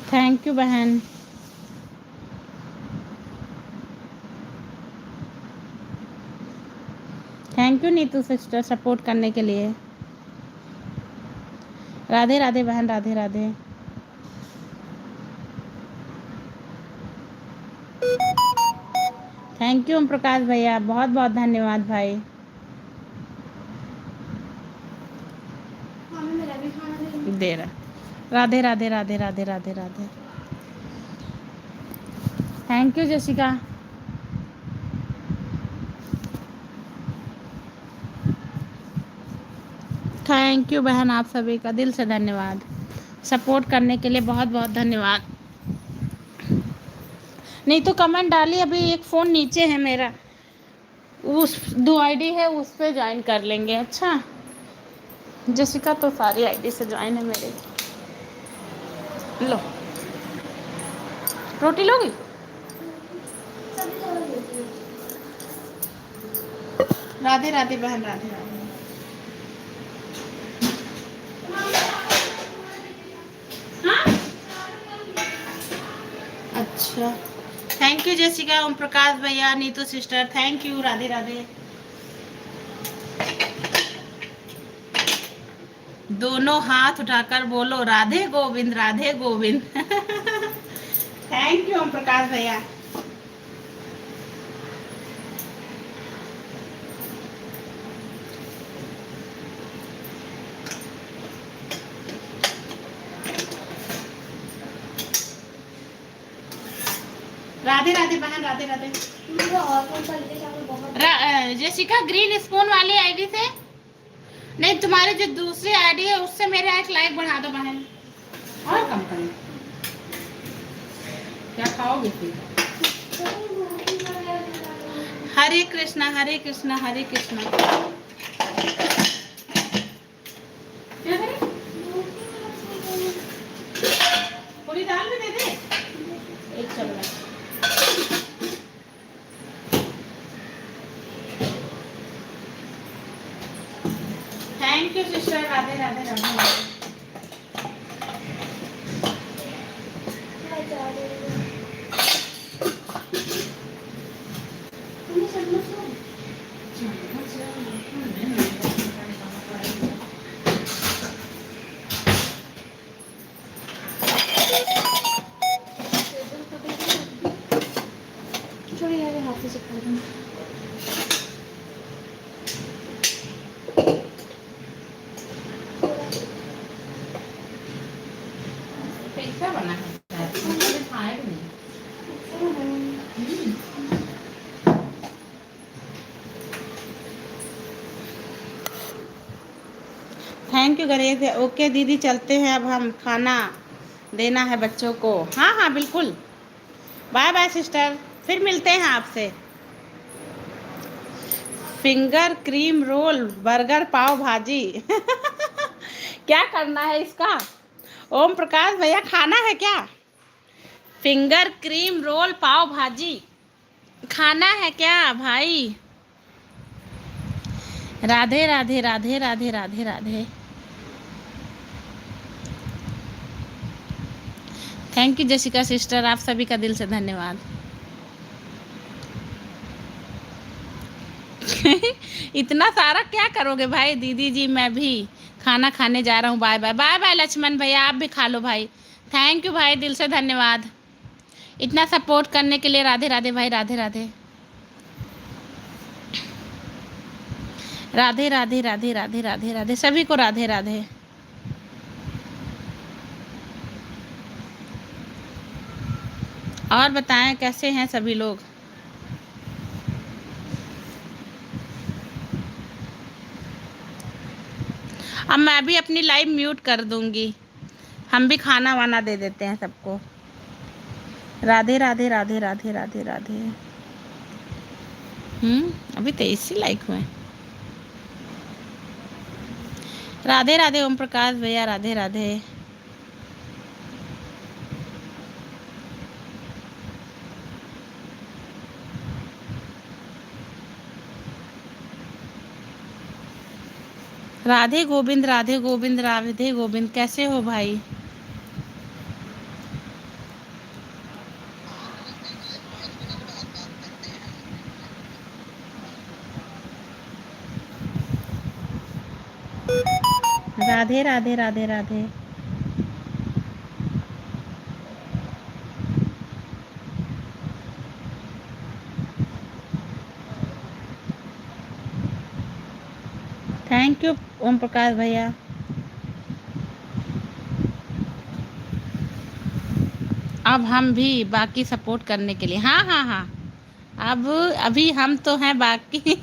S1: थैंक यू बहन। Thank you Neetu sister support करने के लिए। राधे राधे बहन, राधे राधे। थैंक यू ओम प्रकाश भैया, बहुत बहुत धन्यवाद भाई।
S4: मम्मी मेरा भी खाना दे दो।
S1: दे रहा। Radhe Radhe Radhe Radhe Radhe Radhe. Thank you Jessica. Thank you बहन, आप सभी का दिल से धन्यवाद, सपोर्ट करने के लिए बहुत बहुत धन्यवाद। नहीं तो कमेंट डाली, अभी एक फ़ोन नीचे है मेरा, उस 2 आईडी है उस पे ज्वाइन कर लेंगे। अच्छा, जसिका तो सारी आईडी से ज्वाइन है मेरे। लो रोटी लोगी?
S4: सभी तो लेती हूँ।
S1: राधे राधे बहन, राधे राधे। हाँ? अच्छा, थैंक यू जसिका, ओम प्रकाश भैया, Neetu sister, thank you. Radhe Radhe. दोनों हाथ उठाकर बोलो राधे गोविंद, राधे गोविंद। थैंक यू ओम प्रकाश भैया। राधे राधे बहन, राधे राधे।
S4: मुझे और कौन सा लेके जाओ बहुत।
S1: जसिका ग्रीन स्पून वाली आईडी से नहीं, तुम्हारे जो दूसरी आईडी है उससे मेरे एक लाइक बढ़ा दो बहन। और कम करें, क्या खाओगे फिर? हरे कृष्णा हरे कृष्णा हरे कृष्णा। क्या करें? पूरी दाल भी दे दे, एक चमचा। Thank you sister, Radhe Radhe Radhe.
S4: छोड़ी यार, हाथ से खा दूँ।
S1: कैसा बना है? कभी खाया भी नहीं। Thank thank you Ganesh. Okay दीदी, चलते हैं अब हम, खाना देना है बच्चों को। हाँ हाँ बिल्कुल। बाय बाय सिस्टर, फिर मिलते हैं आपसे। फिंगर क्रीम रोल, बर्गर, पाव भाजी क्या करना है इसका? ओम प्रकाश भैया खाना है क्या? फिंगर क्रीम रोल, पाव भाजी खाना है क्या भाई? Radhe Radhe Radhe Radhe Radhe Radhe. Thank you Jessica sister, आप सभी का दिल से धन्यवाद। इतना सारा क्या करोगे भाई? दीदी जी मैं भी खाना खाने जा रहा हूँ। Bye bye. Bye bye Lakshman भैया, आप भी खा लो भाई। थैंक यू भाई, दिल से धन्यवाद इतना सपोर्ट करने के लिए। राधे राधे भाई, राधे राधे राधे राधे राधे राधे राधे राधे, सभी को राधे राधे। और बताएं कैसे हैं सभी लोग? अब मैं भी अपनी लाइव म्यूट कर दूंगी, हम भी खाना वाना दे देते हैं सबको। राधे राधे राधे राधे राधे राधे। अभी 23 ही लाइक हुए। राधे राधे ओम प्रकाश भैया, राधे राधे। राधे गोविंद, राधे गोविंद, राधे गोविंद, कैसे हो भाई? राधे राधे राधे राधे। थैंक यू ओम प्रकाश भैया। अब हम भी बाकी सपोर्ट करने के लिए। हाँ हाँ हाँ, अब अभी हम तो हैं बाकी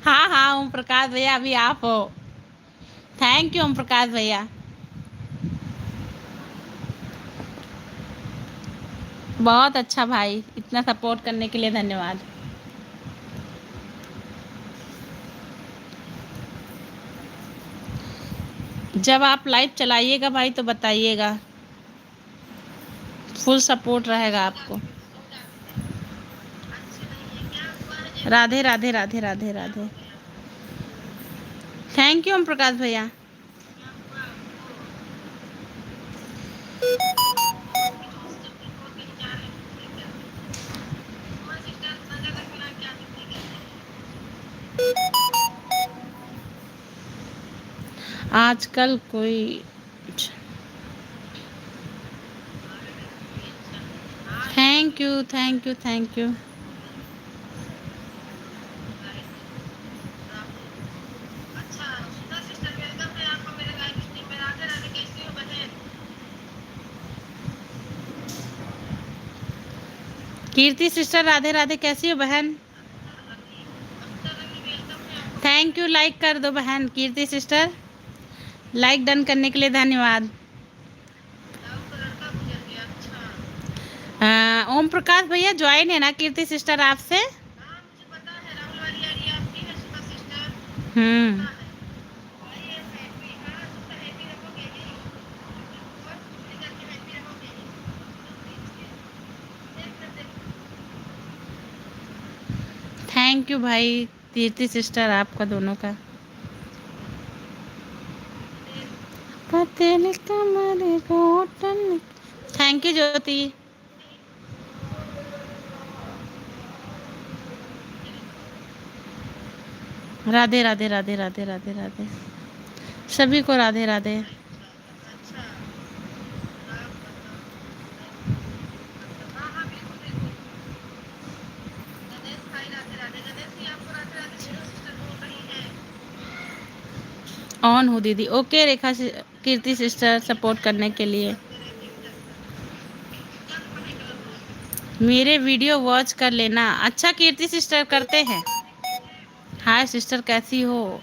S1: हाँ हाँ ओम प्रकाश भैया, अभी आप हो। थैंक यू ओम प्रकाश भैया, बहुत अच्छा भाई, इतना सपोर्ट करने के लिए धन्यवाद। जब आप लाइव चलाइएगा भाई तो बताइएगा, फुल सपोर्ट रहेगा आपको। राधे राधे राधे राधे राधे। थैंक यू ओम प्रकाश भैया। आजकल कोई thank you thank you thank you. Kirti sister, Radhe Radhe, कैसी हो बहन? थैंक यू, लाइक कर दो बहन। कीर्ति सिस्टर, लाइक डन करने के लिए धन्यवाद। ओम प्रकाश भैया ज्वाइन है ना कीर्ति सिस्टर आपसे? हम्म, थैंक यू भाई कीर्ति सिस्टर, आपका दोनों का। पतेली कमरे घोटन। थैंक यू ज्योति। राधे राधे राधे राधे राधे राधे, सभी को राधे राधे। ऑन हो दीदी। ओके रेखा कीर्ति सिस्टर, सपोर्ट करने के लिए। मेरे वीडियो वॉच कर लेना। अच्छा कीर्ति सिस्टर, करते हैं। हाय सिस्टर, कैसी हो?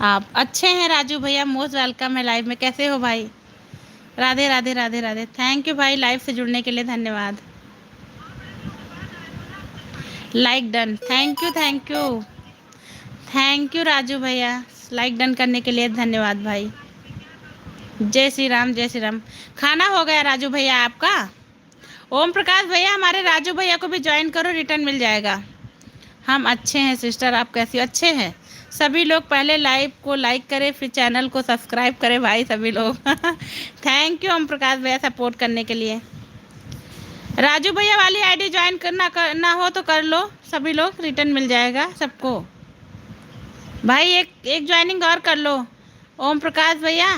S1: आप अच्छे हैं राजू भैया, मोस्ट वेलकम है लाइव में। कैसे हो भाई? राधे राधे राधे राधे। थैंक यू भाई, लाइव से जुड़ने के लिए धन्यवाद। Like done, thank you thank you thank you Raju भैया, लाइक डन करने के लिए धन्यवाद भाई। जय श्री राम, जय श्री राम। खाना हो गया राजू भैया आपका? ओम प्रकाश भैया, हमारे राजू भैया को भी ज्वाइन करो, रिटर्न मिल जाएगा। हम अच्छे हैं सिस्टर, आप कैसी हो? अच्छे हैं सभी लोग। पहले लाइव को लाइक करें, फिर चैनल को सब्सक्राइब करें भाई सभी लोग। थैंक यू ओम प्रकाश भैया सपोर्ट करने के लिए। राजू भैया वाली आईडी ज्वाइन करना हो तो कर लो, सभी लोग रिटर्न मिल जाएगा सबको। भाई एक ज्वाइनिंग और कर लो ओम प्रकाश भैया।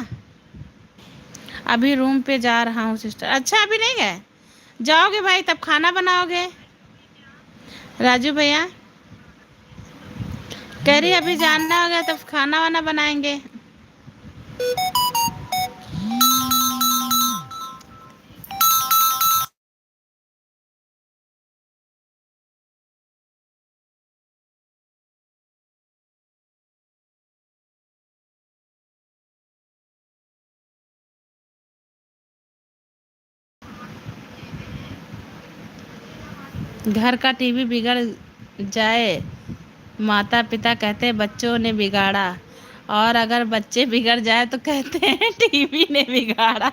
S1: अभी रूम पे जा रहा हूँ सिस्टर। अच्छा अभी नहीं गए? जाओगे भाई तब खाना बनाओगे? राजू भैया कह रही अभी जानना होगा तब खाना वाना बनाएंगे। घर का टीवी बिगड़ जाए, माता पिता कहते बच्चों ने बिगाड़ा, और अगर बच्चे बिगड़ जाए तो कहते हैं टीवी ने बिगाड़ा।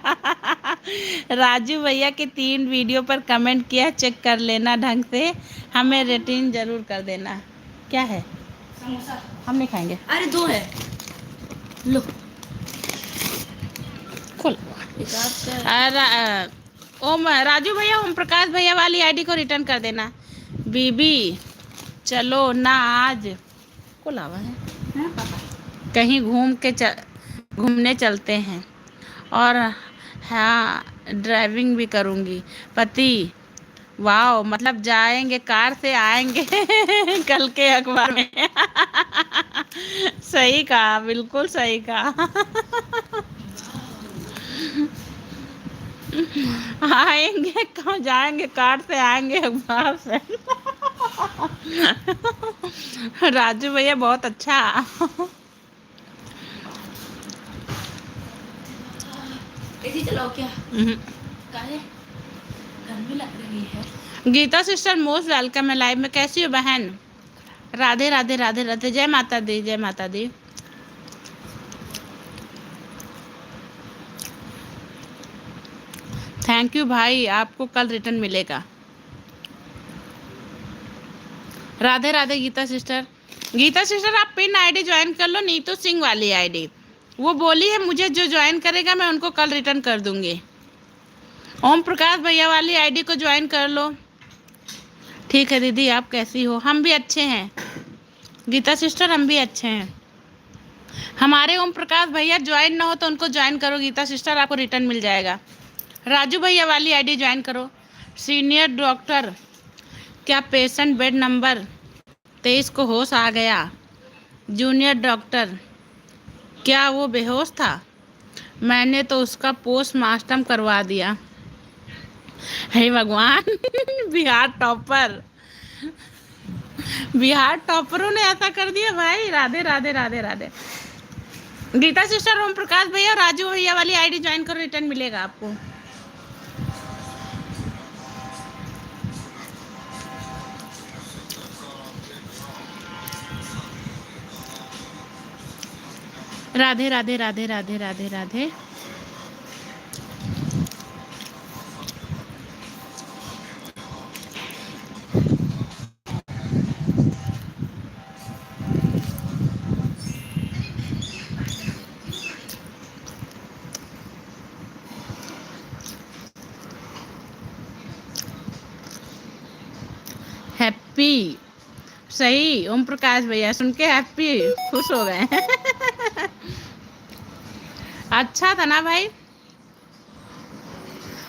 S1: राजू भैया के 3 वीडियो पर कमेंट किया, चेक कर लेना ढंग से, हमें रेटिंग जरूर कर देना। क्या है?
S2: समोसा।
S1: हम नहीं खाएंगे।
S2: अरे 2 है, लो।
S1: खोल। ओम राजू भैया, ओम प्रकाश भैया वाली आईडी को रिटर्न कर देना। बीबी चलो ना आज को लावा है, कहीं घूमने चलते हैं, और हाँ ड्राइविंग भी करूँगी। पति वाओ, मतलब जाएंगे कार से, आएंगे कल के अखबार में। सही कहा, बिल्कुल सही कहा। आएंगे कहाँ, जाएंगे कार से, आएंगे अखबार से। राजू भैया बहुत अच्छा।
S2: ऐसी चलाओ क्या? काहे गर्मी लग रही है।
S1: गीता सिस्टर मोस्ट वेलकम है लाइव में। कैसी हो बहन? राधे राधे राधे राधे। जय माता दी, जय माता दी। थैंक यू भाई, आपको कल रिटर्न मिलेगा। राधे राधे गीता सिस्टर। गीता सिस्टर आप पिन आईडी ज्वाइन कर लो, नीतू सिंह वाली आईडी। वो बोली है मुझे जो ज्वाइन करेगा मैं उनको कल रिटर्न कर दूंगी। ओम प्रकाश भैया वाली आईडी को ज्वाइन कर लो। ठीक है दीदी, आप कैसी हो? हम भी अच्छे हैं गीता सिस्टर, हम भी अच्छे हैं। हमारे ओम प्रकाश भैया ज्वाइन ना हो तो उनको ज्वाइन करो गीता सिस्टर, आपको रिटर्न मिल जाएगा। राजू भैया वाली आईडी ज्वाइन करो। सीनियर डॉक्टर, क्या पेशेंट बेड नंबर 23 को होश आ गया? जूनियर डॉक्टर, क्या वो बेहोश था? मैंने तो उसका पोस्टमार्टम करवा दिया। हे भगवान। बिहार टॉपर, बिहार टॉपरों ने ऐसा कर दिया भाई। राधे राधे राधे राधे। गीता सिस्टर, ओम प्रकाश भैया और राजू भैया वाली आईडी ज्वाइन करो, रिटर्न मिलेगा आपको। राधे राधे राधे राधे राधे राधे। हैप्पी, सही ओम प्रकाश भैया सुन के हैप्पी, खुश हो गए। अच्छा था ना भाई?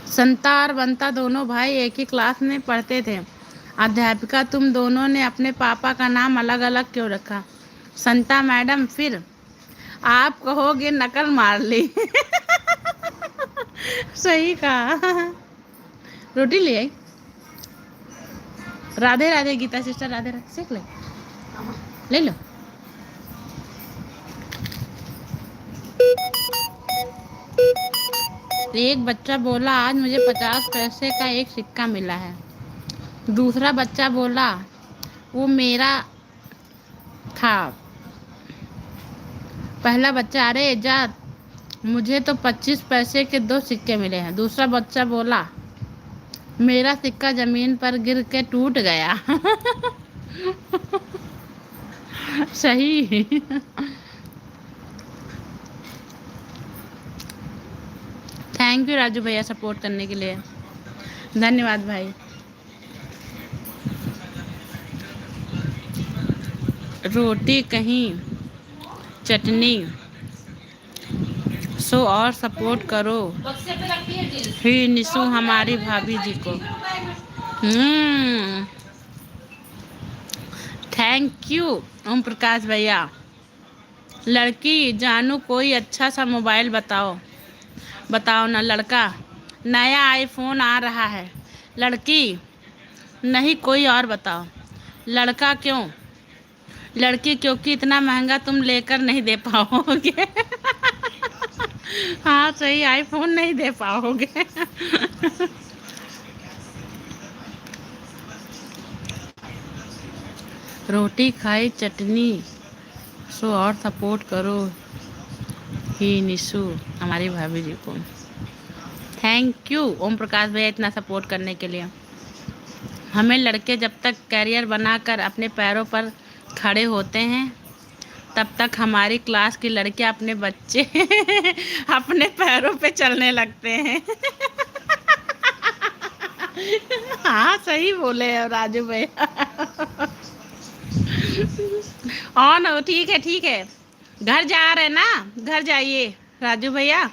S1: संता और बंता दोनों भाई एक ही क्लास में पढ़ते थे। अध्यापिका, तुम दोनों ने अपने पापा का नाम अलग अलग क्यों रखा? संता मैडम, फिर आप कहोगे नकल मार ली। सही कहा। रोटी ले आई। राधे राधे गीता सिस्टर, राधे राधे। सेक ले लो। एक बच्चा बोला आज मुझे 50 पैसे का एक सिक्का मिला है। दूसरा बच्चा बोला वो मेरा था। पहला बच्चा अरे जा मुझे तो 25 पैसे के 2 सिक्के मिले हैं। दूसरा बच्चा बोला मेरा सिक्का जमीन पर गिर के टूट गया। सही। थैंक यू राजू भैया सपोर्ट करने के लिए, धन्यवाद भाई। रोटी कहीं चटनी सो और सपोर्ट करो ही निशु हमारी भाभी जी को। थैंक यू ओम प्रकाश भैया। लड़की जानू कोई अच्छा सा मोबाइल बताओ ना। लड़का नया आईफोन आ रहा है। लड़की नहीं कोई और बताओ। लड़का क्यों? लड़की क्योंकि इतना महंगा तुम लेकर नहीं दे पाओगे। हाँ सही, आईफोन नहीं दे पाओगे। रोटी खाई चटनी सो और सपोर्ट करो ही निशु हमारी भाभी जी को। थैंक यू ओम प्रकाश भैया इतना सपोर्ट करने के लिए। हमें लड़के जब तक करियर बनाकर अपने पैरों पर खड़े होते हैं तब तक हमारी क्लास की लड़कियां अपने बच्चे अपने पैरों पे चलने लगते हैं। हाँ सही बोले राजू भैया। ऑन ठीक है। घर जा रहे ना, घर जाइए राजू भैया।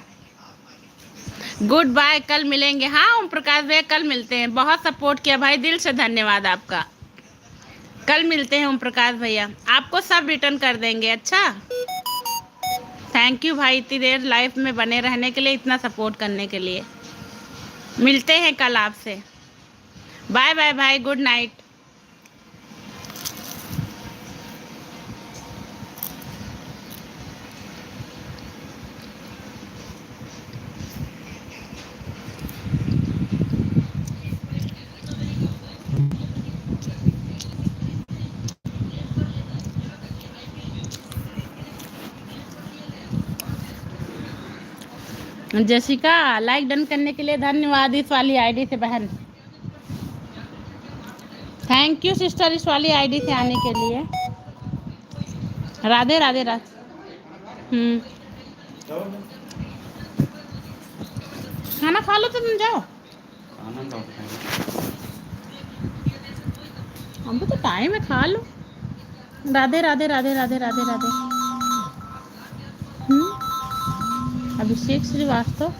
S1: गुड बाय, कल मिलेंगे। हाँ ओम प्रकाश भैया कल मिलते हैं। बहुत सपोर्ट किया भाई, दिल से धन्यवाद आपका। कल मिलते हैं ओम प्रकाश भैया, आपको सब रिटर्न कर देंगे। अच्छा थैंक यू भाई इतनी देर लाइफ में बने रहने के लिए, इतना सपोर्ट करने के लिए। मिलते हैं कल आपसे। बाय बाय भाई, good night. Jessica like done करने के लिए धन्यवाद इस वाली आईडी से बहन। थैंक यू सिस्टर इस वाली आईडी से आने के लिए। राधे राधे राधे। खाना खा लो तो तुम जाओ। हम तो टाइम है, खा लो। Radhe Radhe Radhe Radhe Radhe Radhe. Abhishek Srivastava.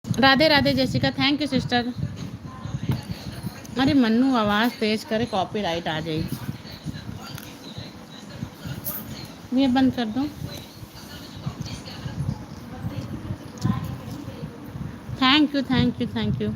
S1: Radhe Radhe Jessica, thank you sister. अरे मन्नू आवाज़ तेज करे कॉपीराइट आ जाएगी। ये बंद कर दूँ। Thank you thank you thank you.